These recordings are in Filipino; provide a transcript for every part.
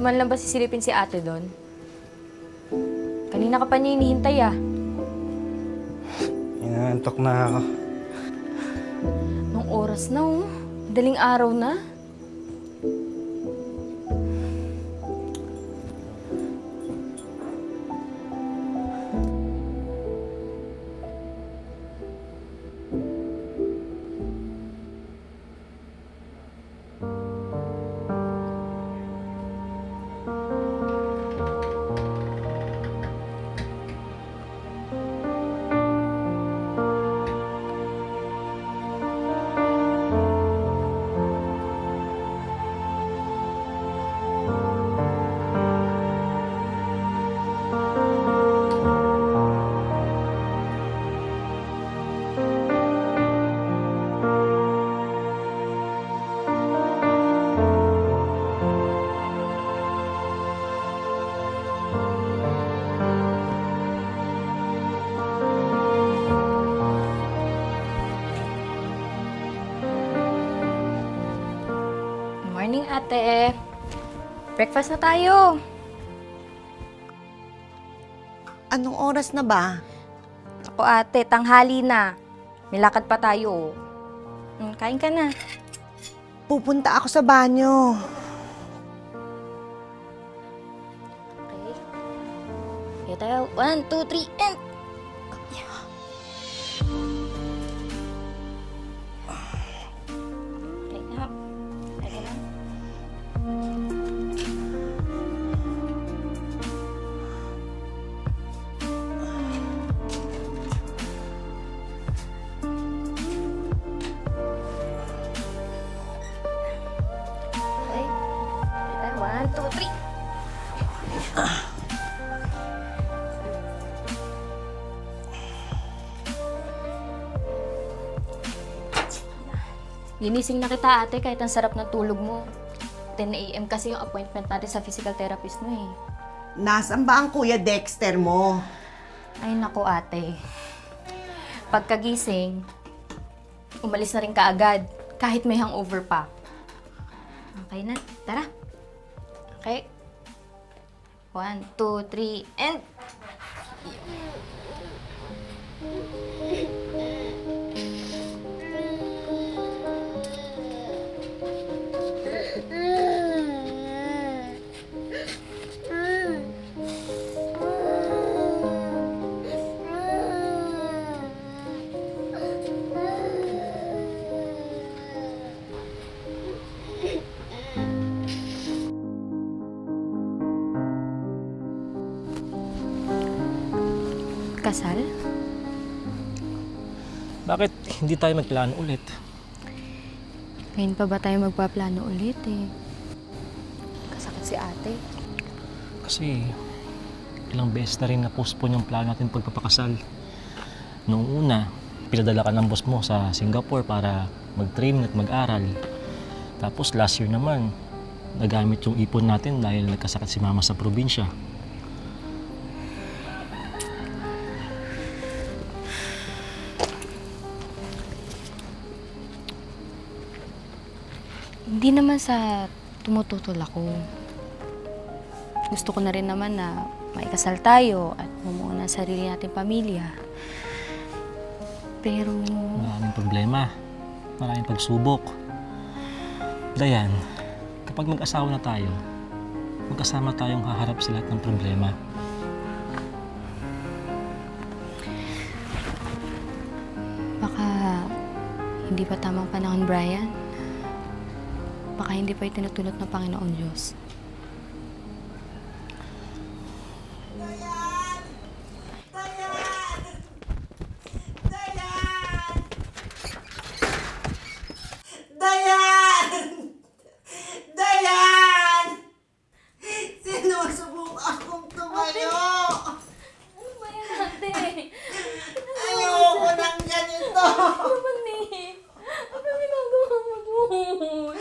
man lang ba sisilipin si ate doon? Kanina ka pa niya hinihintay ah. Inaantok na ako. Nung oras na oh. Daling araw na. Morning, ate. Breakfast na tayo. Anong oras na ba? Ako, ate, tanghali na. May lakad pa tayo. Kain ka na. Pupunta ako sa banyo. Okay. Kaya tayo. 1, 2, 3, and... Ginising na kita, ate, kahit ang sarap ng tulog mo. 10 AM kasi yung appointment natin sa physical therapist mo eh. Nasaan ba ang Kuya Dexter mo? Ay, naku, ate. Pagkagising, umalis na rin kaagad, kahit may hangover pa. Okay na, tara. Okay. 1, 2, 3, and... Kasal? Bakit hindi tayo magplano ulit? Ngayon pa ba tayo magpaplano ulit eh? Kasakit si ate. Kasi ilang beses na rin na-postpone yung plano natin pagpapakasal. Noong una, pinadala ka ng boss mo sa Singapore para mag-train at mag-aral. Tapos last year naman, nagamit yung ipon natin dahil nagkasakit si mama sa probinsya. Hindi naman sa tumututol ako. Gusto ko na rin naman na maikasal tayo at bumuo ng sarili nating pamilya. Pero... Maraming problema. Maraming pagsubok. Dayan, kapag mag-asawa na tayo, magkasama tayong haharap sa lahat ng problema. Baka hindi pa tamang panahon, Brian. Baka hindi pa itinutulot ng Panginoon Diyos. Dayan! Sinusubok akong tumayo! Ano ba yan, ate? Ayoko ng ganito! Ano naman eh? Ano ginagawa mo doon?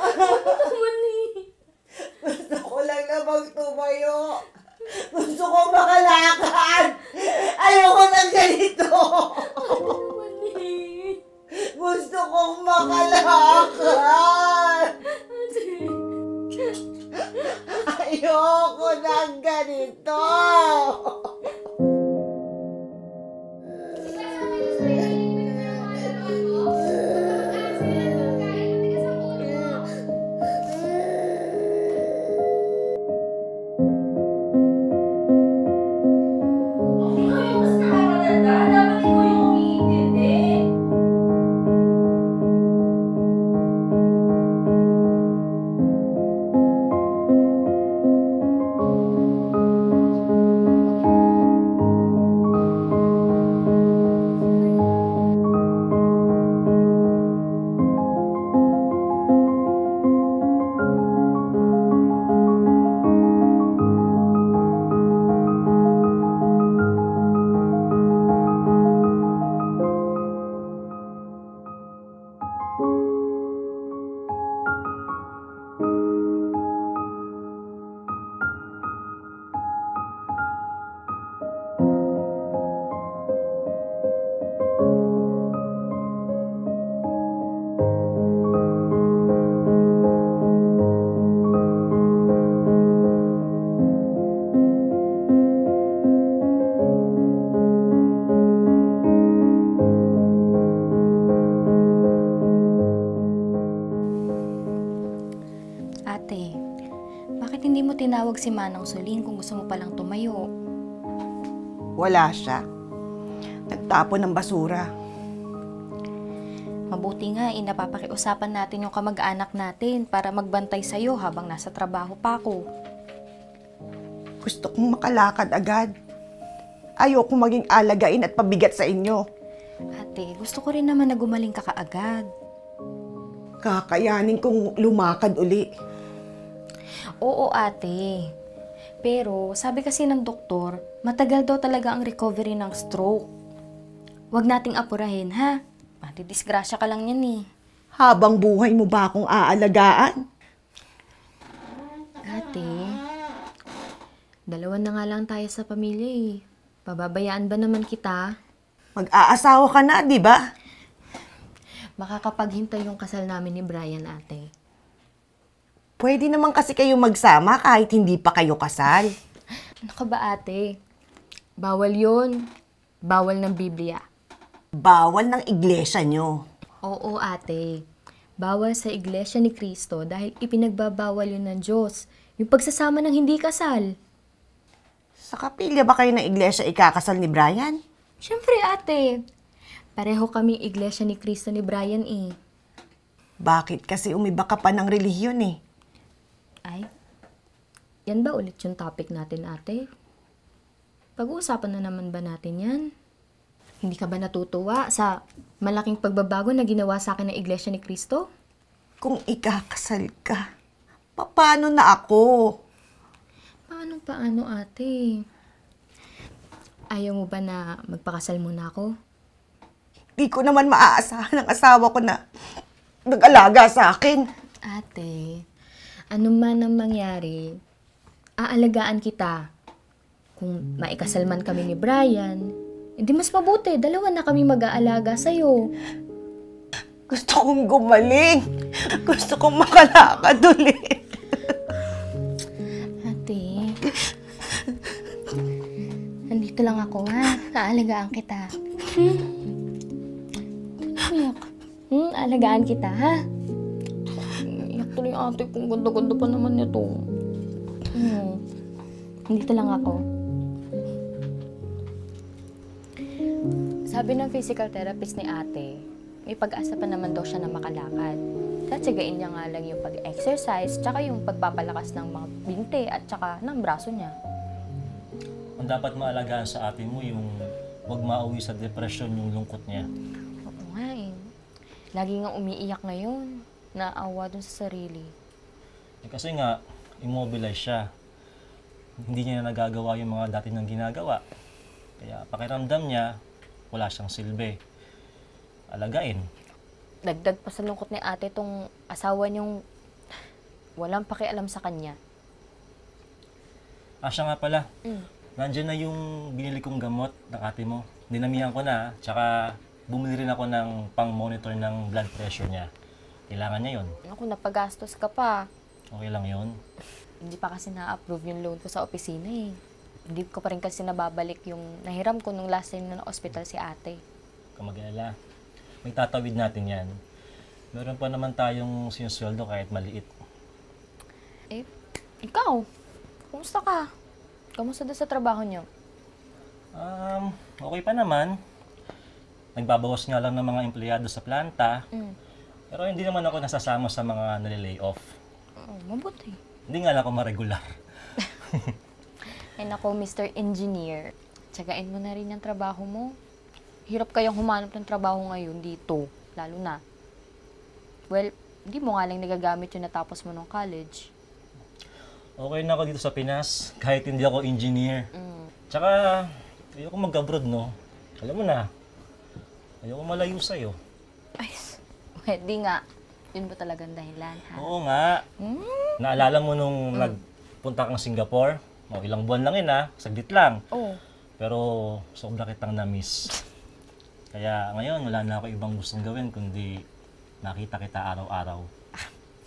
Ano naman eh? tumawag si Manang Suling kung gusto mo palang tumayo. Wala siya. Nagtapon ng basura. Mabuti nga, napapakiusapan natin yung kamag-anak natin para magbantay sa'yo habang nasa trabaho pa ako. Gusto kong makalakad agad. Ayoko maging alagain at pabigat sa inyo. Ate, gusto ko rin naman na gumaling ka kaagad. Kakayanin kong lumakad uli. Oo, ate. Pero sabi kasi ng doktor, matagal daw talaga ang recovery ng stroke. Huwag nating apurahin, ha? Matidisgrasya ka lang yan eh. Habang buhay mo ba akong aalagaan? Ate, dalawa na nga lang tayo sa pamilya eh. Pababayaan ba naman kita? Mag-aasawa ka na, di ba? Makakapaghintay yung kasal namin ni Brian, ate. Pwede naman kasi kayo magsama kahit hindi pa kayo kasal. Ano ka ba, ate? Bawal yun. Bawal ng Biblia. Bawal ng iglesia nyo. Oo, ate. Bawal sa Iglesia ni Cristo dahil ipinagbabawal yun ng Diyos. Yung pagsasama ng hindi kasal. Sa kapilya ba kayo ng iglesia ikakasal ni Brian? Siyempre, ate. Pareho kaming Iglesia ni Cristo ni Brian eh. Bakit kasi umiba ka pa ng relihiyon eh? Ay, yan ba ulit yung topic natin, ate? Pag-uusapan na naman ba natin yan? Hindi ka ba natutuwa sa malaking pagbabago na ginawa sa akin ng Iglesia ni Cristo? Kung ikakasal ka, paano na ako? Paano, ate? Ayaw mo ba na magpakasal muna ako? Di ko naman maaasahan ng asawa ko na nag-alaga sa akin. Ate, ano man ang mangyari, aalagaan kita. Kung maikasal man kami ni Brian, hindi mas mabuti, dalawa na kami mag-aalaga sa'yo. Gusto kong gumaling. Gusto kong makalakad ulit. Ate, nandito lang ako ha. Aalagaan kita. Iyak. Aalagaan kita ha. Iyak tuloy ate kung ganda-ganda pa naman ito. Nandito lang ako. Sabi ng physical therapist ni ate, may pag-asa pa naman daw siya na makalakad. Tatsagain niya nga lang yung pag-exercise, tsaka yung pagpapalakas ng mga binte at tsaka ng braso niya. Ang dapat maalagaan sa atin mo yung huwag mauwi sa depression yung lungkot niya. Oo nga eh. Lagi nga umiiyak ngayon. Naawa dun sa sarili. Kasi nga, immobilize siya. Hindi niya na nagagawa yung mga dati nang ginagawa. Kaya pakiramdam niya, wala siyang silbi. Alagain. Dagdag pa sa lungkot ni ate tong asawa niyong walang pakialam sa kanya. Siya nga pala. Nandiyan na yung binili kong gamot ng ate mo. Dinamihan ko na. Tsaka bumili rin ako ng pang-monitor ng blood pressure niya. Kailangan niya yun. Ako, napagastos ka pa. Okay lang yun. Hindi pa kasi na-approve yung loan ko sa opisina eh. Hindi ko pa rin kasi nababalik yung nahiram ko nung last time na hospital si ate. Kamag-alala. May tatawid natin yan. Meron pa naman tayong sinusweldo kahit maliit. Eh, ikaw? Kumusta ka? Kamusta doon sa trabaho niyo? Okay pa naman. Nagbabawas nga lang ng mga empleyado sa planta. Pero hindi naman ako nasasama sa mga nalilay off. Oh, mabuti. Hindi nga lang ako maregular. Ay nako, Mr. Engineer. Tsagain mo na rin yung trabaho mo. Hirap kayang humanap ng trabaho ngayon dito. Lalo na. Well, hindi mo nga lang nagagamit yung natapos mo ng college. Okay na ako dito sa Pinas, kahit hindi ako engineer. Tsaka, ayoko mag-abroad, no? Alam mo na, ayoko malayo sa'yo. Ay, pwede nga. Yun ba talagang dahilan, ha? Oo nga. Naalala mo nung nagpunta kang Singapore? Ilang buwan lang yun, ha? Saglit lang. Oo. Pero sobra kitang na-miss. Kaya ngayon, wala na ako ibang gustong gawin kundi nakita kita araw-araw.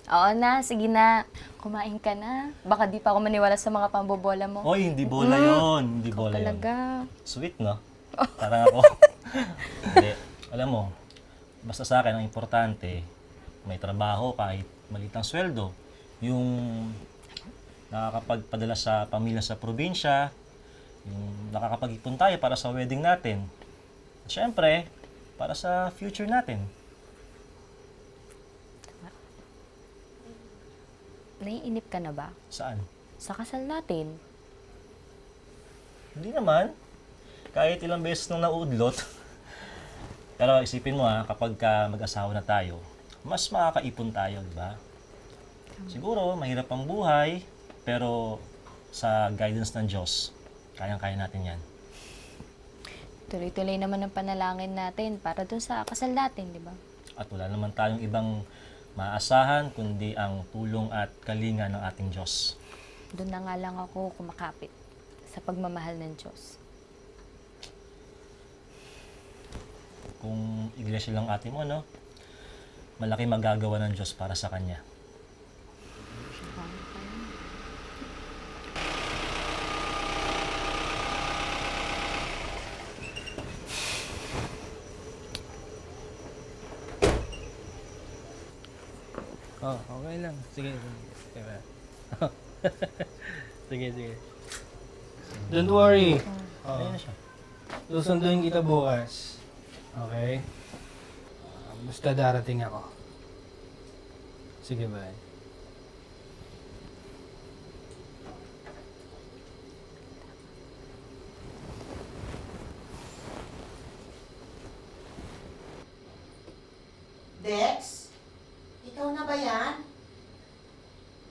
Oo na, sige na. Kumain ka na. Baka di pa ako maniwala sa mga pambobola mo. Hoy, hindi bola yun. Hindi bola yun. Talaga. Sweet, no? Parang ako. Hindi. Alam mo, basta sa akin, ang importante, may trabaho kahit maliit ang sweldo. Yung nakakapagpadala sa pamilya sa probinsya, yung nakakapag-ipon tayo para sa wedding natin. At syempre, para sa future natin. Naiinip ka na ba? Saan? Sa kasal natin. Hindi naman. Kahit ilang beses nung nauudlot. Pero isipin mo kapag mag-asawa na tayo, mas makakaipon tayo, di ba? Siguro, mahirap ang buhay, pero sa guidance ng Diyos, kayang-kaya natin yan. Tuloy-tuloy naman ang panalangin natin para dun sa kasal natin, di ba? At wala naman tayong ibang maasahan, kundi ang tulong at kalinga ng ating Diyos. Doon na nga lang ako kumakapit sa pagmamahal ng Diyos. Kung iglesia lang ate mo, no? Malaki magagawa ng Diyos para sa Kanya. Oh, okay lang. Sige. Diba? Sige. Don't worry. Ayun na siya. Susunduin kita bukas. Okay? Basta darating ako. Sige, bye. Dex? Ikaw na ba yan?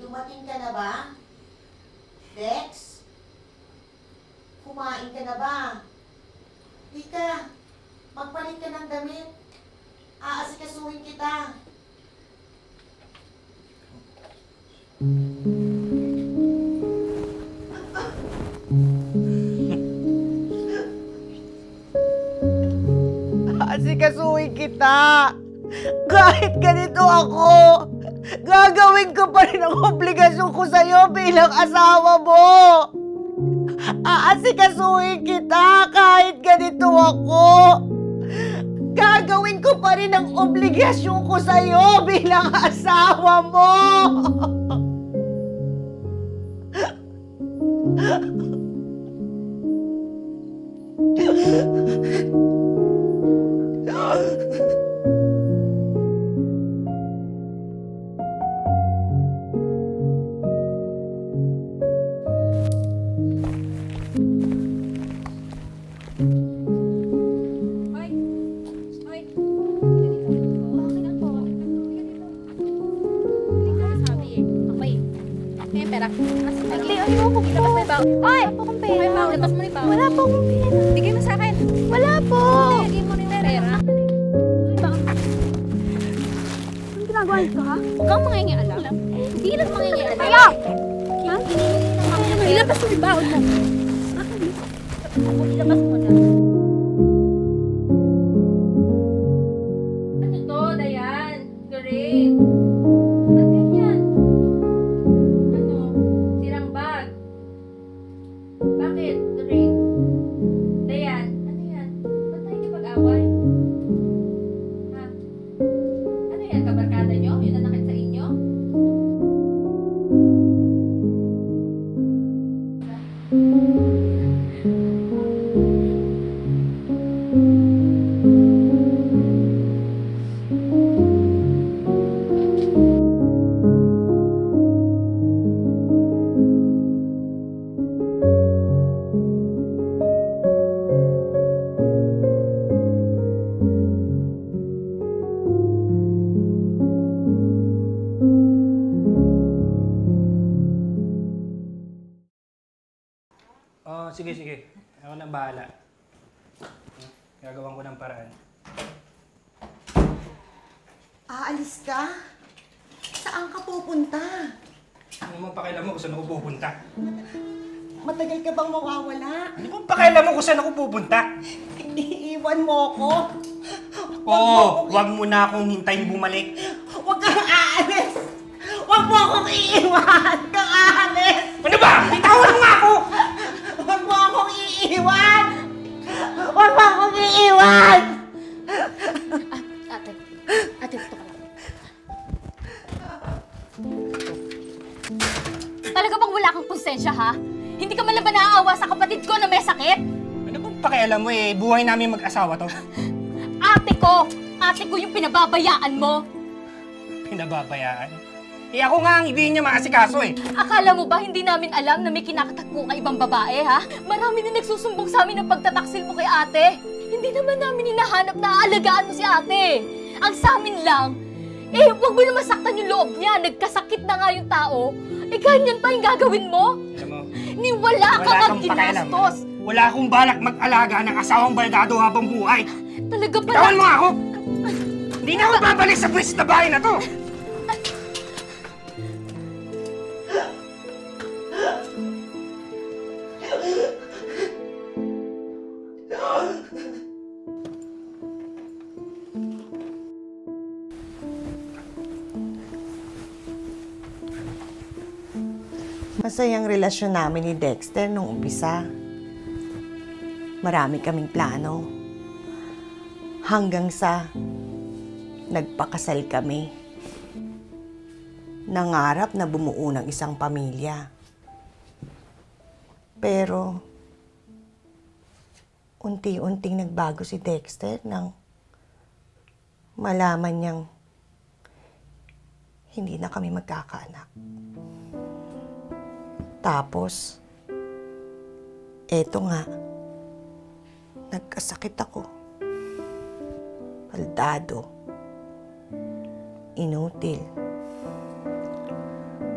Dumating ka na ba? Dex? Kumain ka na ba? Ika, magpalit ka ng damit. Aasikasuhin kita. Aasikasuhin kita. Kahit ganito ako, gagawin ko pa rin ang obligasyon ko sa'yo bilang asawa mo. Aasikasuhin kita kahit ganito ako. Gagawin ko pa rin ang obligasyon ko sa'yo bilang asawa mo. Labas mo ni Pao. Wala po akong pera. Bigay mo sa akin. Wala po. Bigay mo rin pera. Anong ginagawa nito, ha? Huwag kang mangingialam. Hindi lang mangingialam. Kaya! Ha? Ilabas mo yung baon mo. Ilabas mo na. Ano to, Dayan? Great. Ba't ganyan? Ano? Sirang bag. Bakit, Lorraine? Dayan, ano yan? Ba't tayo nakipag-away? Ha? Ano yan? Kabarkada nyo? Yun ang nakit sa inyo? Oh, sige. Ako na bahala. Gagawan ko ng paraan. Aalis ka? Saan ka pupunta? Ano mo pakialam mo kung saan ako pupunta? Matagal ka bang mawawala? Ano mo pakialam mo kung saan ako pupunta? Iiwan mo ako? Oo, wag mo na akong hintayin bumalik. Huwag kang aalis! Huwag mo akong iiwan! Kang aalis! Ano ba? Bitawan mo nga ako! Huwag mo akong iiwan! Huwag mo akong iiwan! Ate, ito ka lang. Talaga bang wala mo buhay namin mag-asawa to. Ate ko yung pinababayaan mo. Pinababayaan? Ako nga ang ibigin niya maasikaso Akala mo ba hindi namin alam na may kinakatakbo ka ibang babae, ha? Marami na nagsusumbong sa amin ng pagtataksil mo kay ate. Hindi naman namin hinahanap na aalagaan mo si ate. Ang sa amin lang, huwag mo na masaktan yung loob niya. Nagkasakit na nga yung tao. Ganyan pa yung gagawin mo? Alam mo, Wala kang pakialam. ginastos. Wala akong balak mag-alaga ng asawang baldado habang buhay. Talaga ba? Tawan mo nga ako! Hindi na ako babalik sa pwesto na bahay na to! Masayang relasyon namin ni Dexter nung umpisa. Marami kaming plano. Hanggang sa nagpakasal kami. Nangarap na bumuo ng isang pamilya. Pero, unti-unting nagbago si Dexter nang malaman niyang hindi na kami magkakaanak. Tapos, eto nga, nagkasakit ako. Baldado. Inutil.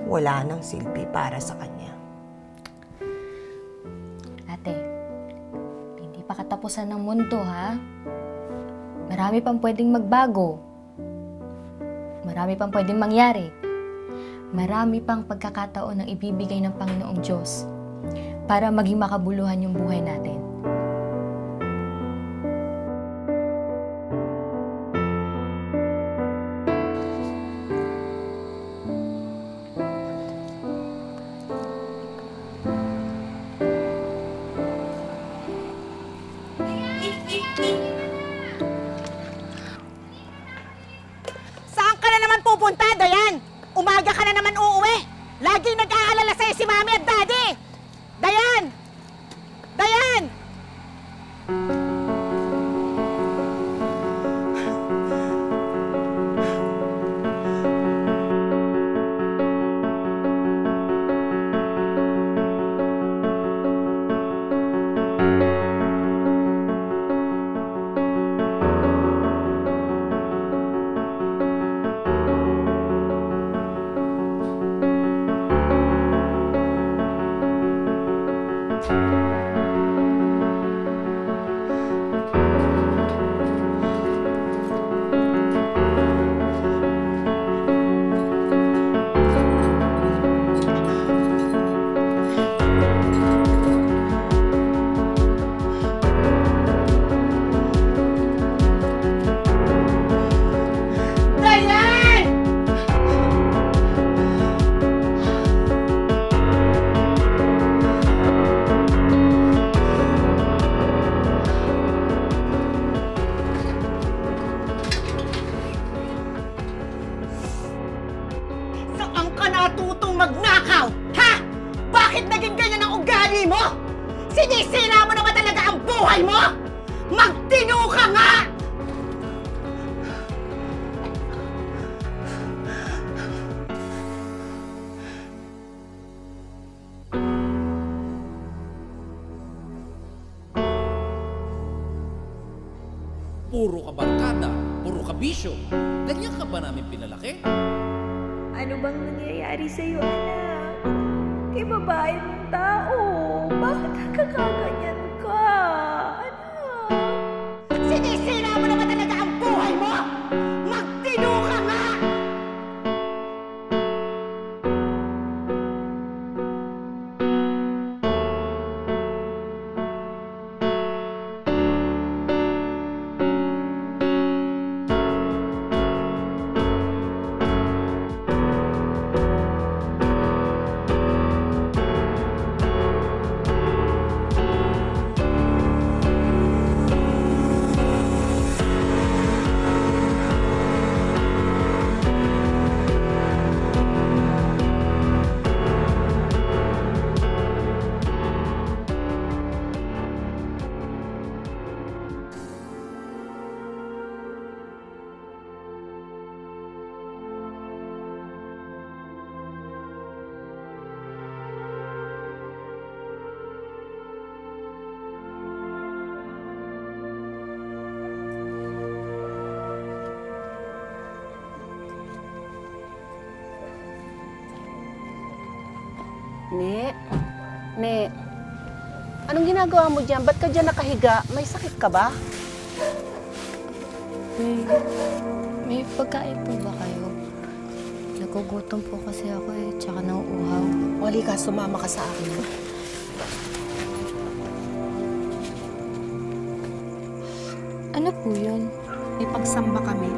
Wala nang silbi para sa kanya. Ate, hindi pa katapusan ng mundo, ha? Marami pang pwedeng magbago. Marami pang pwedeng mangyari. Marami pang pagkakataon ang ibibigay ng Panginoong Diyos para maging makabuluhan yung buhay natin. Saan ka na naman pupunta, Dayan? Umaga ka na naman uuwi. Laging nag-aalala sa'yo si Mami at Daddy. Dayan! Dayan! Saan ka natutong magnakaw? Ha? Bakit naging ganyan ang ugali mo? Sinisira mo naman talaga ang buhay mo? Magtino ka nga! Puro ka barkada, puro ka bisyo. Ganyan ka ba namin pinalaki? Ano bang nangyayari sa'yo, anak? Kay babae mong tao. Bakit nagkakaganyan ka? Anak? Sinisira mo naman talaga ang buhay mo? Magtino ka nga! Ne, anong ginagawa mo dyan? Ba't ka dyan nakahiga? May sakit ka ba? May pagkain po ba kayo? Nagugutom po kasi ako eh, tsaka nauuhaw. Wali ka, sumama ka sa akin. Ano po yun? May pagsamba kami.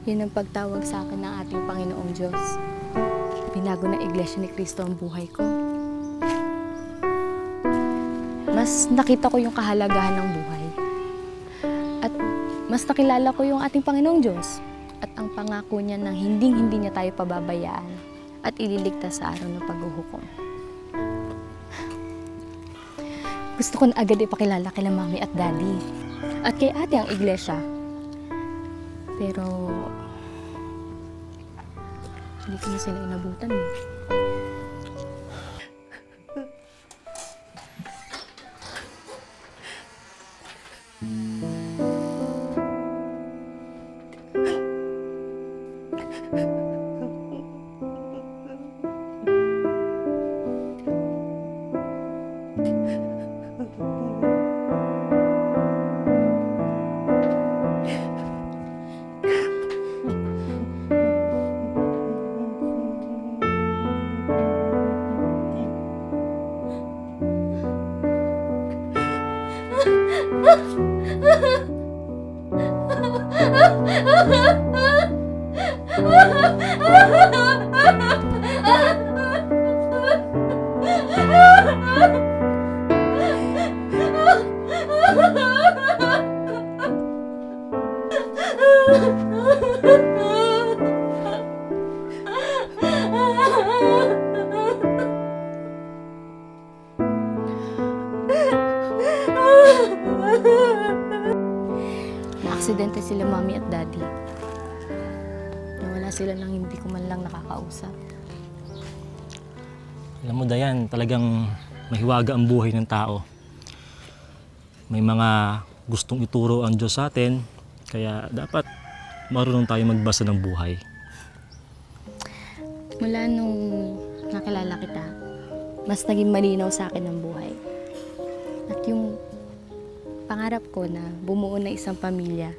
Yun ang pagtawag sa akin ng ating Panginoong Diyos. Binago ng Iglesia ni Cristo ang buhay ko. Mas nakita ko yung kahalagahan ng buhay. At mas nakilala ko yung ating Panginoong Diyos. At ang pangako niya na hindi niya tayo pababayaan at ililigtas sa araw ng paghuhukom. Gusto ko na agad ipakilala kay Mami at Daddy. At kay ate ang iglesia. Pero hindi ko na sila inabutan eh. Naaksidente sila Mami at Daddy. Nawala sila nang hindi ko man lang nakakausap. Alam mo, Dayan, talagang mahiwaga ang buhay ng tao. May mga gustong ituro ang Diyos sa atin, kaya dapat marunong tayo magbasa ng buhay. Mula nung nakilala kita, mas naging malinaw sa akin ang buhay. At yung pangarap ko na bumuo na isang pamilya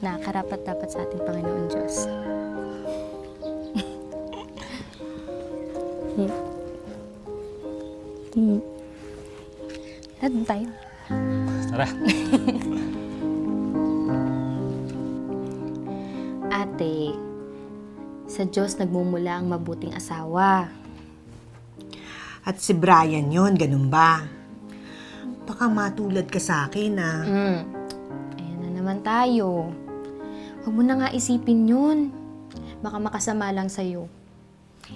na karapat-dapat sa ating Panginoon Diyos. Doon tayo. Tara. Ate, sa Diyos nagmumula ang mabuting asawa. At si Brian yon, ganun ba? Baka matulad ka sa akin, ah. Ayan na naman tayo. Huwag mo na nga isipin yun. Baka makasama lang sa'yo.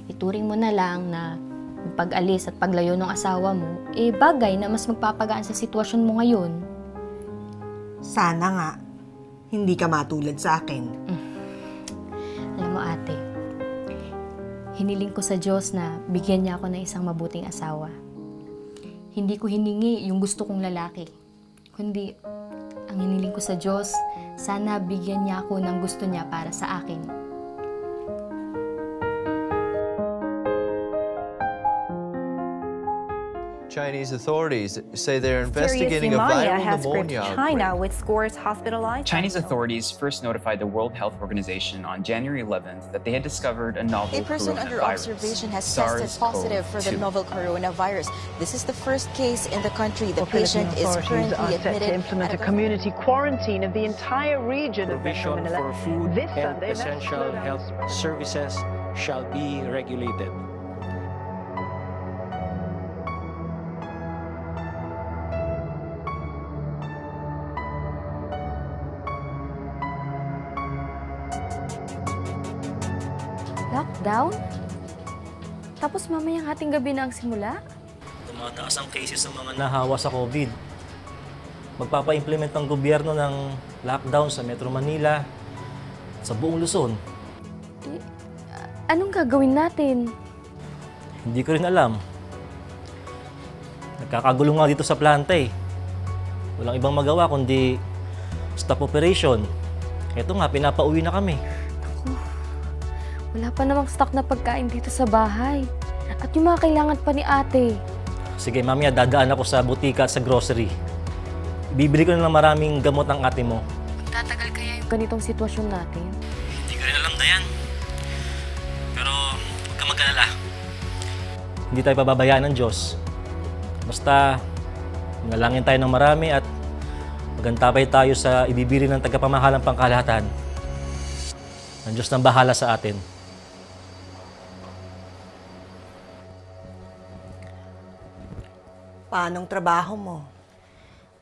Ituring mo na lang na yung pag-alis at paglayo ng asawa mo, bagay na mas magpapagaan sa sitwasyon mo ngayon. Sana nga, hindi ka matulad sa akin. Alam mo ate, hiniling ko sa Diyos na bigyan niya ako ng isang mabuting asawa. Hindi ko hiningi yung gusto kong lalaki, kundi ang hiniling ko sa Diyos, sana bigyan niya ako ng gusto niya para sa akin. Chinese authorities say they're investigating a viral pneumonia China outbreak. with scores hospitalized. Chinese authorities first notified the World Health Organization on January 11th that they had discovered a novel A person under coronavirus, observation has tested positive for the SARS-CoV-2. novel coronavirus. This is the first case in the country. The Philippine patient is authorities currently are set to admitted implement at a community quarantine of the entire region of Metro Provision Manila. for food This and Sunday, essential health services shall be regulated. Lockdown? Tapos mamayang hating gabi na ang simula? Tumataas ang cases ng mga nahawa sa COVID. Magpapa-implement ng gobyerno ng lockdown sa Metro Manila, sa buong Luzon. Anong gagawin natin? Hindi ko rin alam. Nagkakagulo nga dito sa planta eh. Walang ibang magawa kundi stop operation. Eto nga, pinapauwi na kami. Wala pa namang stock na pagkain dito sa bahay. At yung mga kailangan pa ni ate. Sige, mamaya dadaan ako sa butika at sa grocery. Bibili ko na ng maraming gamot ng ate mo. Tatagal kaya yung ganitong sitwasyon natin? Hindi ko rin alam, Dayan. Pero huwag ka mag-alala. Hindi tayo pababayaan ng Diyos. Basta, manalangin tayo ng marami at magantabay tayo sa ibibili ng tagapamahalang pangkalahatan. Ang Diyos nang bahala sa atin. Paanong trabaho mo?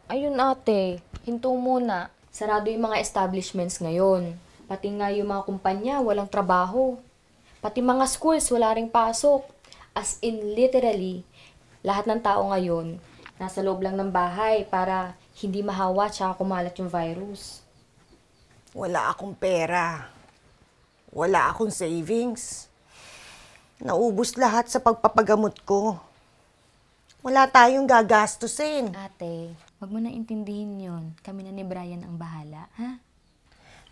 Ayun ate, hinto muna. Sarado yung mga establishments ngayon. Pati nga yung mga kumpanya, walang trabaho. Pati mga schools, wala ring pasok. As in, literally, lahat ng tao ngayon, nasa loob lang ng bahay para hindi mahawa tsaka kumalat yung virus. Wala akong pera. Wala akong savings. Naubos lahat sa pagpapagamot ko. Wala tayong gagastusin. Ate, wag mo na intindihin yun. Kami na ni Brian ang bahala, ha?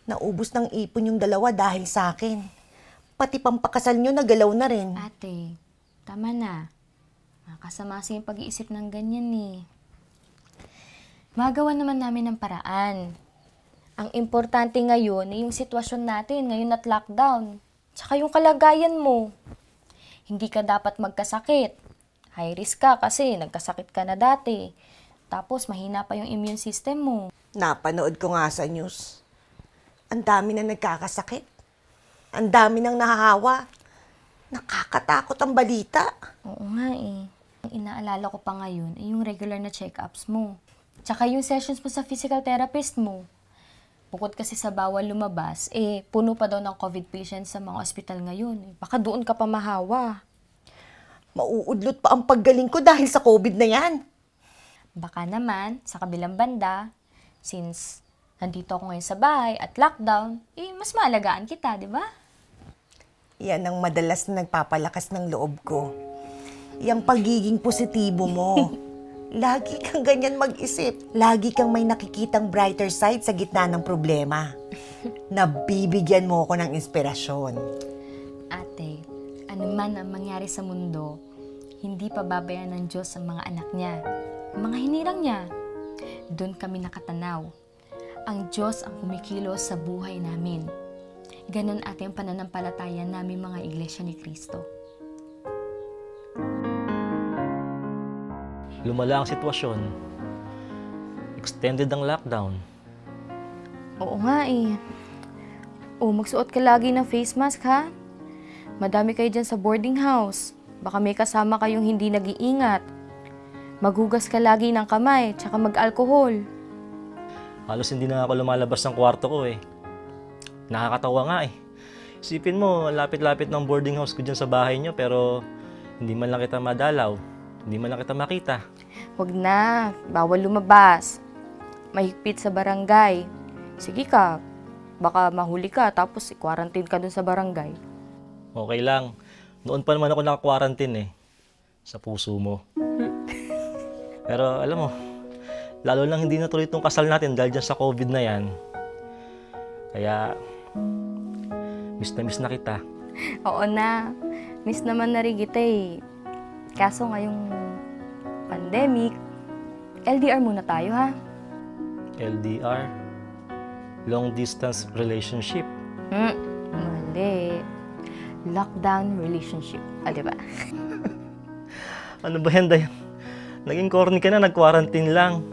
Naubos ng ipon yung dalawa dahil sa akin. Pati pampakasal nyo nagalaw na rin. Ate, tama na. Makasama kasi yung pag-iisip ng ganyan eh. Magawa naman namin ng paraan. Ang importante ngayon ay yung sitwasyon natin ngayon at lockdown. Tsaka yung kalagayan mo. Hindi ka dapat magkasakit. High risk ka kasi nagkasakit ka na dati. Tapos mahina pa yung immune system mo. Napanood ko nga sa news. Ang dami na nagkakasakit. Ang dami nang nahahawa. Nakakatakot ang balita. Oo nga eh. Ang inaalala ko pa ngayon ay yung regular na check-ups mo. Tsaka yung sessions mo sa physical therapist mo. Bukod kasi sa bawal lumabas, puno pa daw ng COVID patients sa mga ospital ngayon. Baka doon ka pa mahawa. Mauudlot pa ang paggaling ko dahil sa COVID na yan. Baka naman, sa kabilang banda, since nandito ako ngayon sa bahay at lockdown, mas maalagaan kita, di ba? Yan ang madalas na nagpapalakas ng loob ko. Yang pagiging positibo mo. Lagi kang ganyan mag-isip. Lagi kang may nakikitang brighter side sa gitna ng problema. Nabibigyan mo ako ng inspirasyon. Ate, ano man ang mangyari sa mundo, hindi pa babayan ng Diyos ang mga anak niya, ang mga hinirang niya. Doon kami nakatanaw. Ang Diyos ang kumikilos sa buhay namin. Ganon ate ang pananampalataya namin mga Iglesia ni Cristo. Lumala ang sitwasyon. Extended ang lockdown. Oo nga eh. Magsuot ka lagi ng face mask ha? Madami kayo dyan sa boarding house. Baka may kasama kayong hindi nag-iingat. Maghugas ka lagi ng kamay, tsaka mag-alkohol. Halos hindi na ako lumalabas ng kwarto ko eh. Nakakatawa nga eh. Isipin mo, lapit-lapit ng boarding house ko dyan sa bahay nyo, pero hindi man lang kita madalaw. Hindi man lang kita makita. Huwag na. Bawal lumabas. Mahigpit sa barangay. Sige ka. Baka mahuli ka tapos i-quarantine ka dun sa barangay. Okay lang. Noon pa naman ako naka-quarantine eh. Sa puso mo. Pero alam mo, lalo lang hindi natuloy itong kasal natin dahil dyan sa COVID na yan. Kaya, miss na kita. Oo na. Miss naman na rin kita eh. Kaso ngayong pandemic, LDR muna tayo ha? LDR? Long distance relationship? Mali. Lockdown relationship. Diba? Ano ba yan, Dayan? Naging corny ka na, nag-quarantine lang.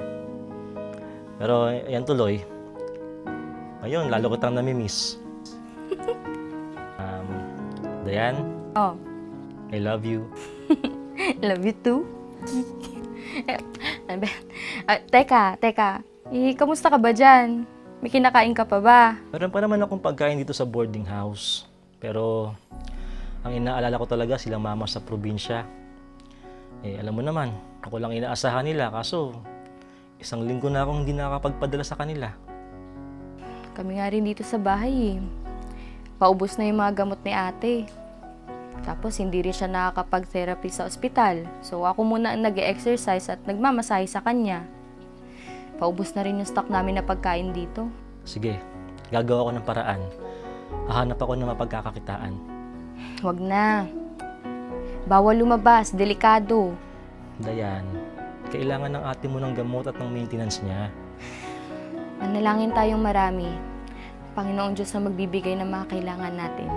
Pero yan tuloy. Ayun, lalo ko tang namimiss. Dayan? Oh. I love you. Love you too. Teka. Kamusta ka ba dyan? May kinakain ka pa ba? Meron pa naman akong pagkain dito sa boarding house. Pero, ang inaalala ko talaga silang mama sa probinsya. Alam mo naman, ako lang inaasahan nila. Kaso, 1 linggo na akong hindi nakakapagpadala sa kanila. Kami nga rin dito sa bahay eh. Paubos na yung mga gamot ni ate. Tapos hindi rin siya nakakapag-therapy sa ospital. So ako muna ang nag-exercise at nagmamasahe sa kanya. Paubos na rin yung stock namin na pagkain dito. Sige, gagawa ko ng paraan. Hahanap ako ng mapagkakakitaan. Wag na. Bawal lumabas, delikado. Dayan, kailangan ng ate mo ng gamot at ng maintenance niya. Manalangin tayong marami. Panginoong Diyos na magbibigay ng mga kailangan natin.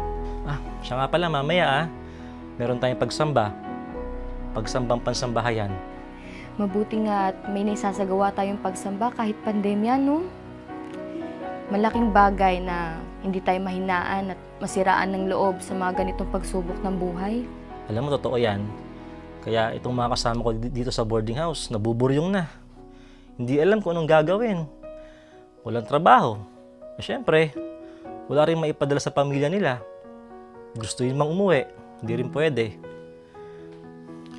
Siya nga pala, mamaya meron tayong pagsamba. Pagsambang pansambahayan. Mabuti nga at may naisasagawa tayong pagsamba kahit pandemya, no? Malaking bagay na hindi tayo mahinaan at masiraan ng loob sa mga ganitong pagsubok ng buhay. Alam mo, totoo yan. Kaya itong mga kasama ko dito sa boarding house, nabuburyong na. Hindi alam kung anong gagawin. Walang trabaho. Siyempre, wala rin maipadala sa pamilya nila. Gusto yun mang umuwi, hindi rin pwede.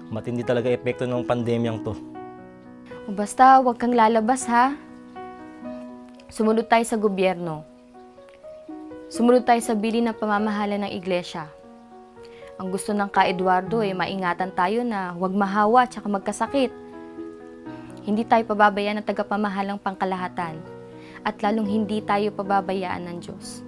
Matindi talaga epekto ng pandemyang to. O basta, huwag kang lalabas, ha? Sumunod tayo sa gobyerno. Sumunod tayo sa bilin ng pamamahala ng iglesia. Ang gusto ng Ka Eduardo maingatan tayo na huwag mahawa at magkasakit. Hindi tayo pababayaan ng tagapamahalang pangkalahatan at lalong hindi tayo pababayaan ng Diyos.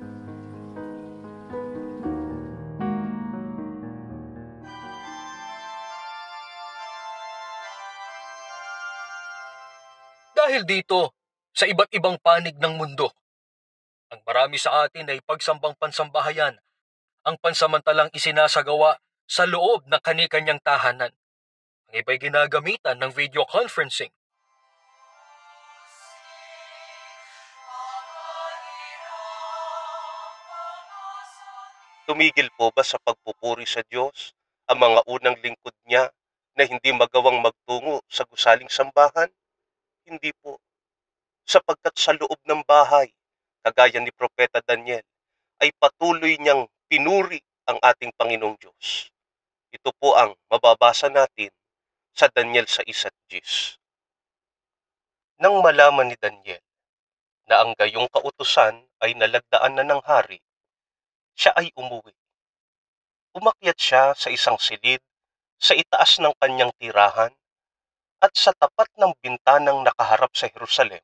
Dahil dito, sa iba't ibang panig ng mundo, ang marami sa atin ay pagsambang pansambahayan, ang pansamantalang isinasagawa sa loob ng kani-kanyang tahanan. Ang iba'y ginagamitan ng video conferencing. Tumigil po ba sa pagpupuri sa Diyos ang mga unang lingkod niya na hindi magawang magtungo sa gusaling sambahan? Hindi po. Sapagkat sa loob ng bahay, kagaya ni Propeta Daniel, ay patuloy niyang pinuri ang ating Panginoong Diyos. Ito po ang mababasa natin sa Daniel 6:10. Nang malaman ni Daniel na ang gayong kautusan ay nalagdaan na ng hari, siya ay umuwi. Umakyat siya sa isang silid sa itaas ng kanyang tirahan at sa tapat ng bintanang nakaharap sa Jerusalem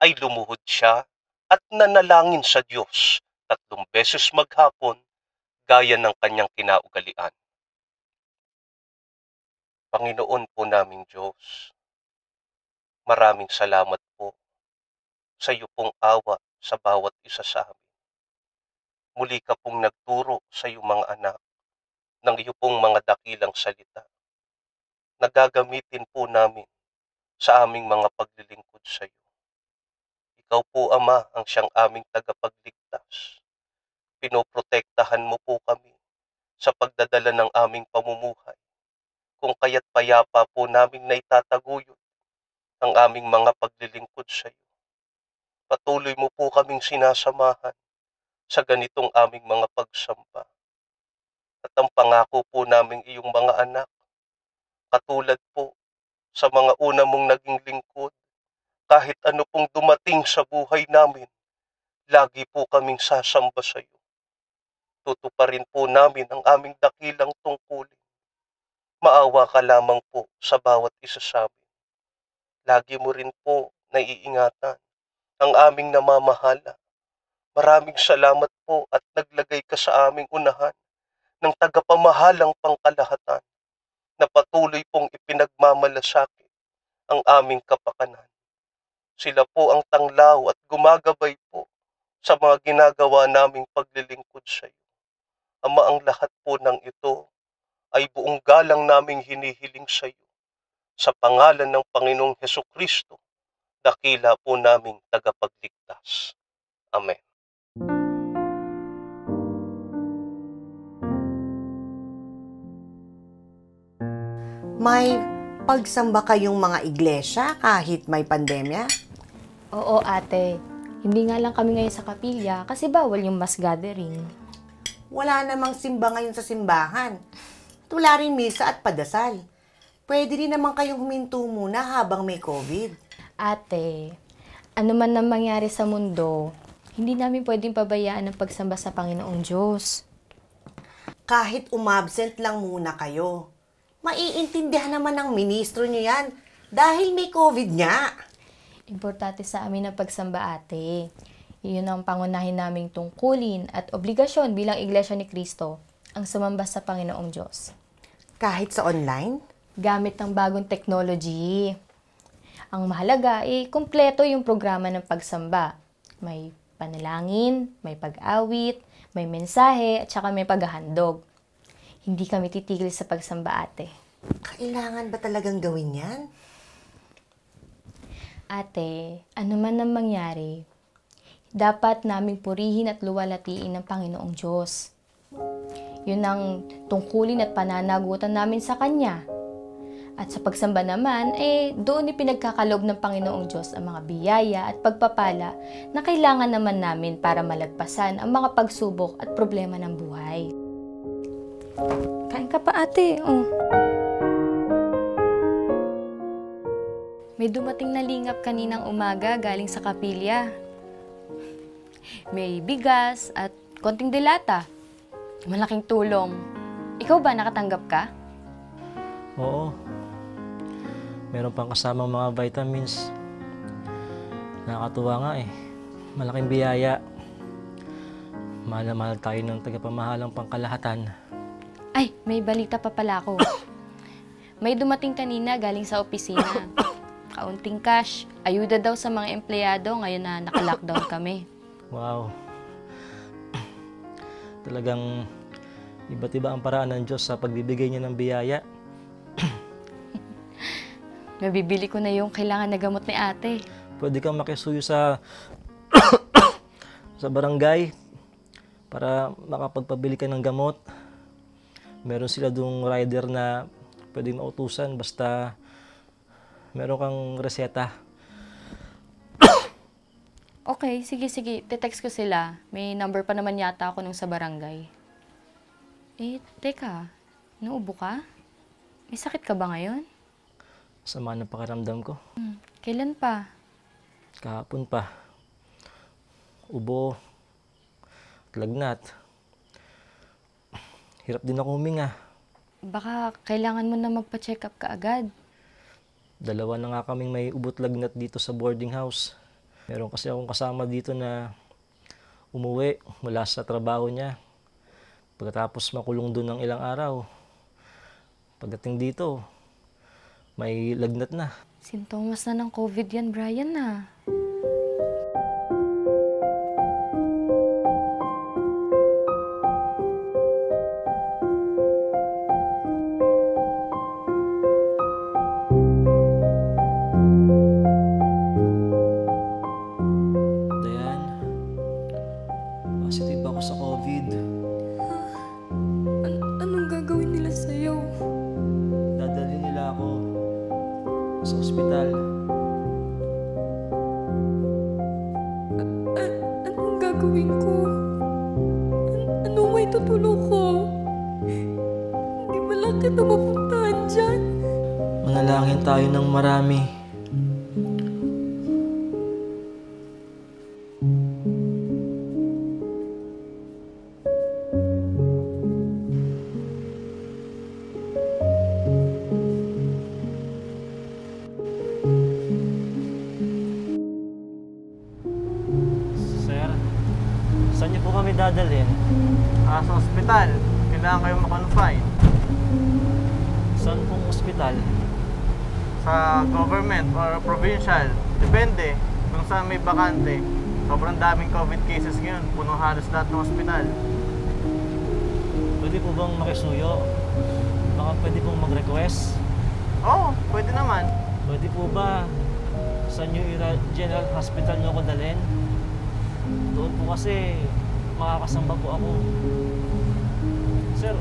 ay lumuhod siya at nanalangin sa Diyos 3 beses maghapon gaya ng kanyang kinaugalian. Panginoon po naming Diyos, maraming salamat po sa iyo pong awa sa bawat isa sa amin. Muli ka pong nagturo sa iyong mga anak ng iyo pong mga dakilang salita na gagamitin po namin sa aming mga paglilingkod sa iyo. Ikaw po, Ama, ang siyang aming tagapagligtas. Pinoprotektahan mo po kami sa pagdadala ng aming pamumuhay, kung kaya't payapa po naming naitataguyod ang aming mga paglilingkod sa iyo. Patuloy mo po kaming sinasamahan sa ganitong aming mga pagsamba. At ang pangako po naming iyong mga anak, katulad po sa mga una mong naging lingkod, kahit ano pong dumating sa buhay namin, lagi po kaming sasamba sa iyo. Tutuparin po namin ang aming dakilang tungkulin. Maawa ka lamang po sa bawat isa sa amin. Lagi mo rin po naiingatan ang aming namamahala. Maraming salamat po at naglagay ka sa aming unahan ng tagapamahalang pangkalahatan na patuloy pong ipinagmamalasakit ang aming kapakanan. Sila po ang tanglaw at gumagabay po sa mga ginagawa naming paglilingkod sa iyo. Ama, ang lahat po ng ito ay buong galang naming hinihiling sa iyo. Sa pangalan ng Panginoong Hesukristo, dakila po naming tagapagligtas. Amen. May pagsamba kayong mga iglesia kahit may pandemya? Oo, ate. Hindi nga lang kami ngayon sa kapilya kasi bawal yung mass gathering. Wala namang simba ngayon sa simbahan. Wala rin misa at padasal. Pwede rin naman kayong huminto muna habang may COVID. Ate, ano man nang mangyari sa mundo, hindi namin pwedeng pabayaan ang pagsamba sa Panginoong Diyos. Kahit umabsent lang muna kayo, maiintindihan naman ng ministro nyo yan dahil may COVID nga. Importante sa amin ang pagsamba, ate. Iyon ang pangunahin naming tungkulin at obligasyon bilang Iglesia ni Cristo, ang sumamba sa Panginoong Diyos. Kahit sa online? Gamit ng bagong technology. Ang mahalaga kumpleto yung programa ng pagsamba. May panalangin, may pag-awit, may mensahe, at saka may paghahandog. Hindi kami titigil sa pagsamba, ate. Kailangan ba talagang gawin yan? Ate, ano man ang mangyari, dapat naming purihin at luwalatiin ng Panginoong Diyos. Yun ang tungkulin at pananagutan namin sa Kanya. At sa pagsamba naman, doon ipinagkakaloob ng Panginoong Diyos ang mga biyaya at pagpapala na kailangan naman namin para malagpasan ang mga pagsubok at problema ng buhay. Kain ka pa, ate. Oh. May dumating na lingap kaninang umaga galing sa kapilya. May bigas at konting dilata. Malaking tulong. Ikaw ba, nakatanggap ka? Oo. Meron pang kasamang mga vitamins. Nakakatuwa nga Malaking biyaya. Mahal na mahal tayo ng tagapamahalang pangkalahatan. Ay, may balita pa pala ako. May dumating kanina galing sa opisina. Kaunting cash. Ayuda daw sa mga empleyado ngayon na naka-lockdown kami. Wow. Talagang iba't iba ang paraan ng Diyos sa pagbibigay niya ng biyaya. Mabibili ko na yung kailangan na gamot ni ate. Pwede kang makisuyo sa sa barangay para makapagpabili ka ng gamot. Meron sila doong rider na pwedeng mautusan basta meron kang reseta. Okay, sige. Te-text ko sila. May number pa naman yata ako nung sa barangay. Teka. Nauubo ka? May sakit ka ba ngayon? Sama ng pakiramdam ko. Kailan pa? Kahapon pa. Ubo. Lagnat. Hirap din ako huminga. Baka kailangan mo na magpa-check up ka agad. 2 na nga kaming may ubot lagnat dito sa boarding house. Meron kasi akong kasama dito na umuwi mula sa trabaho niya. Pagkatapos makulong doon ng ilang araw. Pagdating dito, may lagnat na. Sintomas na ng COVID yan, Brian, na. Dayan, positive ako sa COVID. Anong gagawin nila sa'yo? Dadalhin nila ako sa ospital. Anong gagawin ko? Ano may tutulong ko? Hindi malaki na mapuntahan dyan. Manalangin tayo ng marami. Sir, saan niyo po kami dadalhin? Sa ospital. Kailangan kayong makonfine. Saan pong ospital? Sa government or provincial. Depende kung saan may bakante. Sobrang daming COVID cases ngayon. Puno halos lahat ng ospital. Pwede po bang makisuyo? Baka pwede pong mag-request? Oo, pwede naman. Pwede po ba sa New Era General Hospital nyo ako dalhin? Doon po kasi makakasamba po ako. Sir,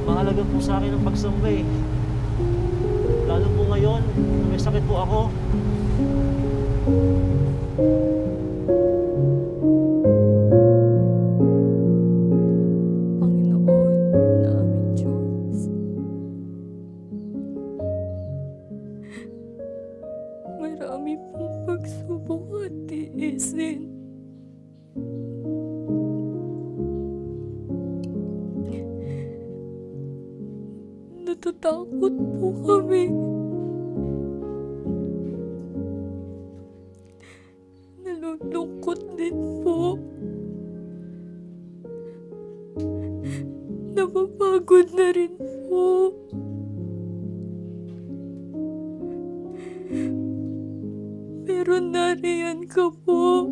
mahalaga po sa akin ang pagsamba eh. Lalo po ngayon, may sakit po ako. Panginoon na aming Diyos, marami pong pagsubok at tiisin. Natatakot po kami. Nalulungkot din po. Napapagod na rin po. Pero nariyan ka po.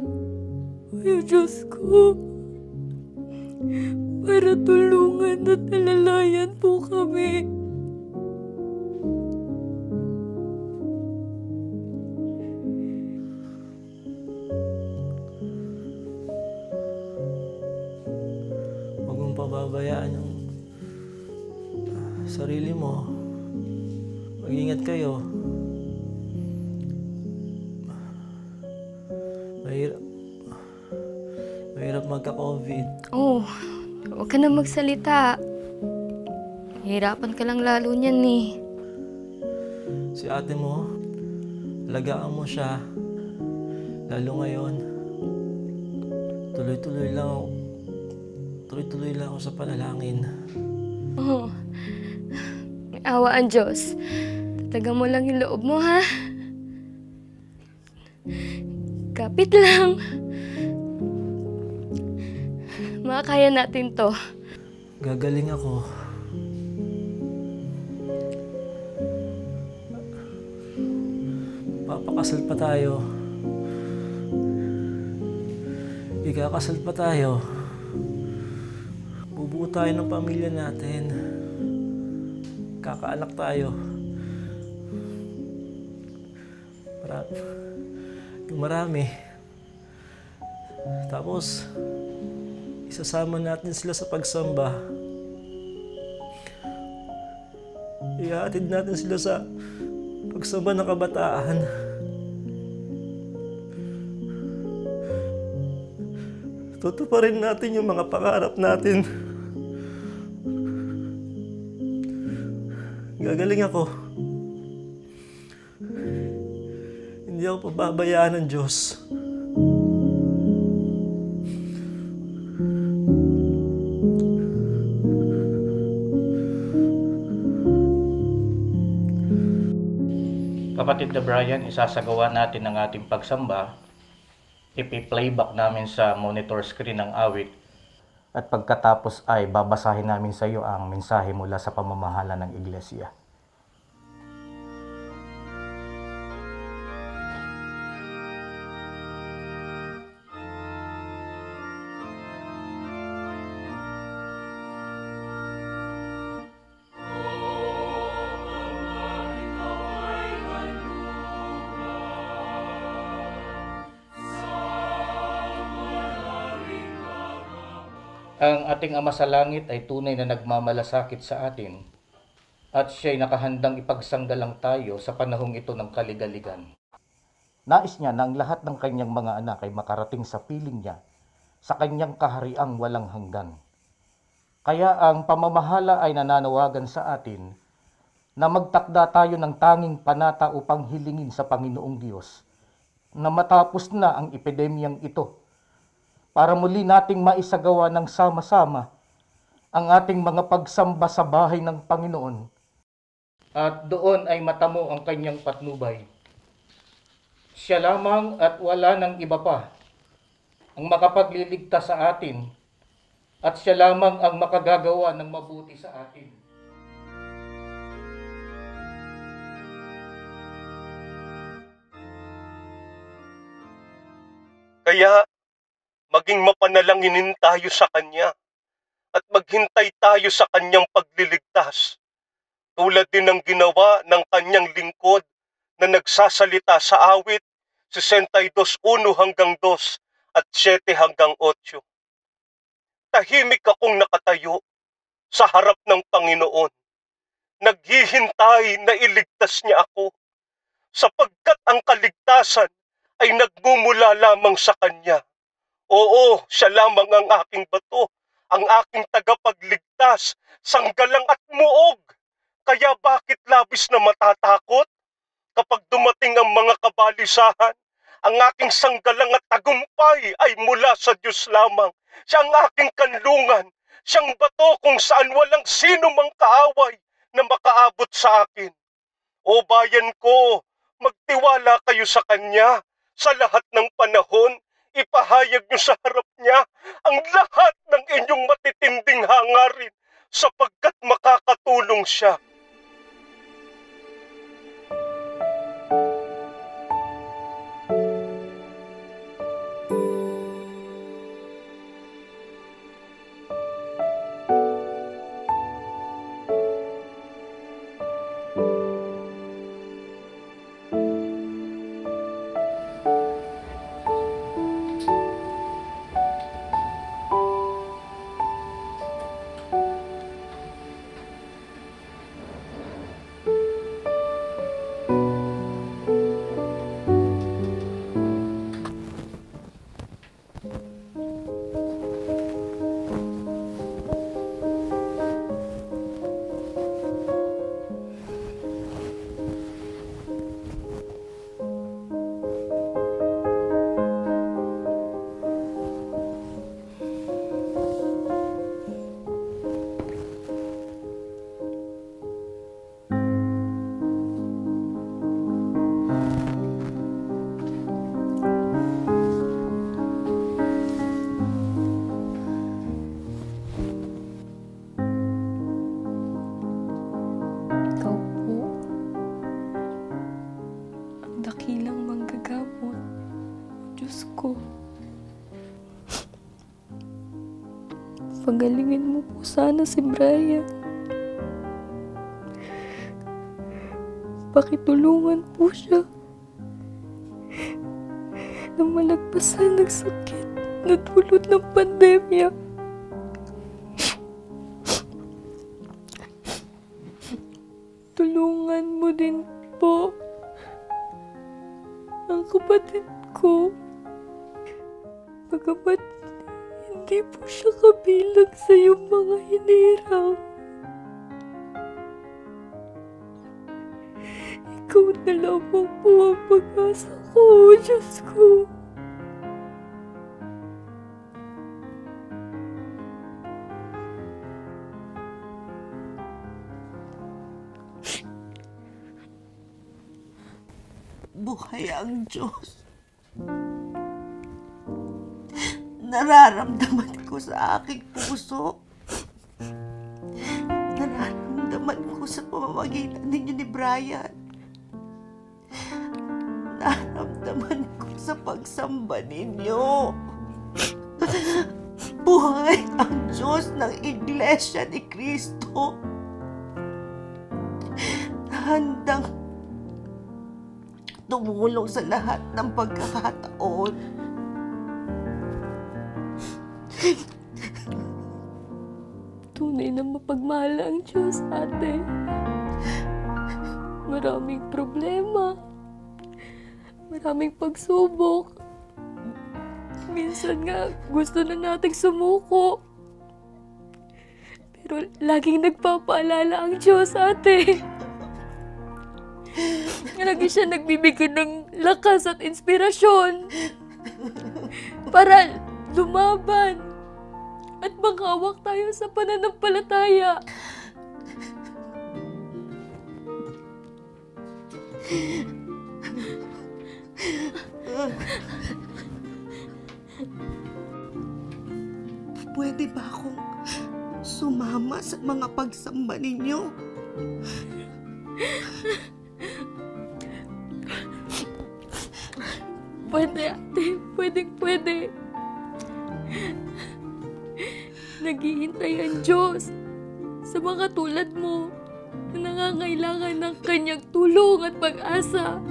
Ay, Diyos ko. Para tulungan at alalayan po kami. Huwag mong pababayaan yung sarili mo. Mag-ingat kayo. Mahirap magka-COVID. Oh, huwag ka na magsalita. Hirapan ka lang lalo niyan eh. Si ate mo, alagaan mo siya. Lalo ngayon, tuloy-tuloy lang ako sa panalangin. Oh, may awa ang Diyos. Tatagan mo lang yung loob mo, ha? Kapit lang. Makakaya natin to. Gagaling ako. Papakasal pa tayo. Ikakasal pa tayo. Bubuo tayo ng pamilya natin. Kakaanak tayo. Marami. Tapos, isasama natin sila sa pagsamba. Ihahatid natin sila sa pagsamba ng kabataan. Tutuparin natin yung mga pangarap natin. Gagaling ako. Hindi ako pababayaan ng Diyos. Kapatid na Brian, isasagawa natin ang ating pagsamba. Ipi-playback namin sa monitor screen ng awit. At pagkatapos ay babasahin namin sa iyo ang mensahe mula sa pamamahala ng iglesia. Ang ating Ama sa Langit ay tunay na nagmamalasakit sa atin at siya'y nakahandang ipagsanggalang tayo sa panahong ito ng kaligaligan. Nais niya na ang lahat ng kanyang mga anak ay makarating sa piling niya sa kanyang kahariang walang hanggan. Kaya ang pamamahala ay nananawagan sa atin na magtakda tayo ng tanging panata upang hilingin sa Panginoong Diyos na matapos na ang epidemyang ito para muli nating maisagawa ng sama-sama ang ating mga pagsamba sa bahay ng Panginoon. At doon ay matamo ang kanyang patnubay. Siya lamang at wala ng iba pa ang makapagliligtas sa atin at siya lamang ang makagagawa ng mabuti sa atin. Kaya, maging mapanalanginin tayo sa Kanya at maghintay tayo sa Kanyang pagliligtas. Tulad din ng ginawa ng Kanyang lingkod na nagsasalita sa awit 62:1-2 at 7-8. Tahimik akong nakatayo sa harap ng Panginoon. Naghihintay na iligtas niya ako sapagkat ang kaligtasan ay nagmumula lamang sa Kanya. Oo, siya lamang ang aking bato, ang aking tagapagligtas, sanggalang at muog. Kaya bakit labis na matatakot? Kapag dumating ang mga kabalisahan, ang aking sanggalang at tagumpay ay mula sa Diyos lamang. Siya ang aking kanlungan, siyang bato kung saan walang sino mang kaaway na makaabot sa akin. O bayan ko, magtiwala kayo sa Kanya. Sa lahat ng panahon, ipahayag niyo sa harap niya ang lahat ng inyong matitinding hangarin sapagkat makakatulong siya. Pagalingin mo po sana si Brian. Pakitulungan po siya na malagpasan ng sakit na dulot ng pandemya. Tulungan mo din po ang kapatid ko. Bagamat hindi po siya kabilang sa iyong mga hinirang. Ikaw na lamang po ang pag-asa ko, Diyos ko. Buhay ang Diyos. Nararamdaman ko sa aking puso. Nararamdaman ko sa pamamagitan ninyo ni Brian. Nararamdaman ko sa pagsamba ninyo. Buhay ang Diyos ng Iglesia ni Cristo. Handang tumulong sa lahat ng pagkakataon. Tunay na mapagmahal ang Diyos, ate. Maraming problema. Maraming pagsubok. Minsan nga, gusto na nating sumuko. Pero laging nagpapaalala ang Diyos, ate. Lagi siya nagbibigay ng lakas at inspirasyon para lumaban at maghawak tayo sa pananampalataya. Pwede ba akong sumama sa mga pagsamba ninyo? Pwede, ate. Pwede. Naghihintay ang Diyos sa mga tulad mo na nangangailangan ng kanyang tulong at pag-asa.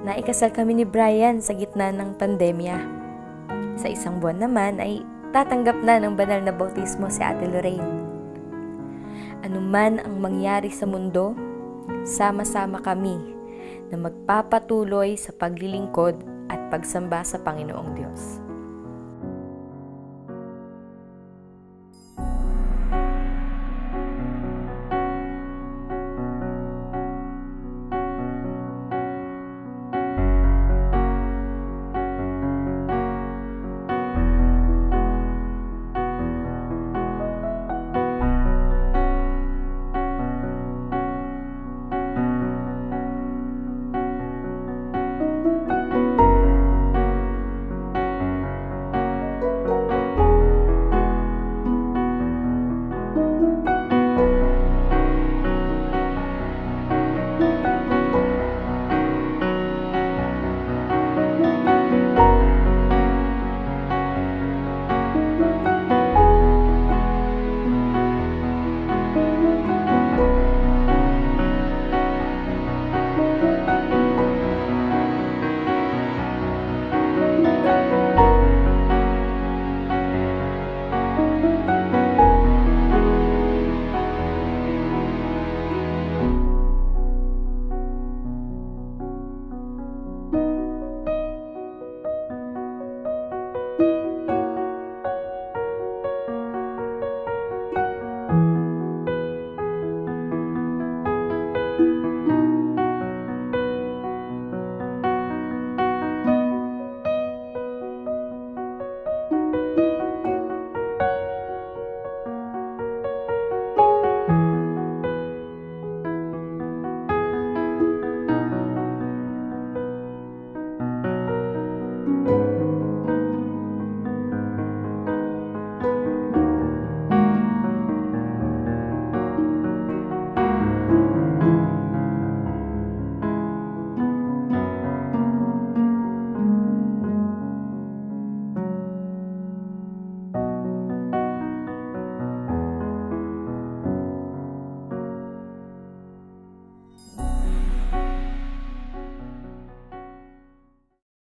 naikasal kami ni Brian sa gitna ng pandemya. Sa isang buwan naman ay tatanggap na ng banal na bautismo si Ate Lorraine. Anuman ang mangyari sa mundo, sama-sama kami na magpapatuloy sa paglilingkod at pagsamba sa Panginoong Diyos.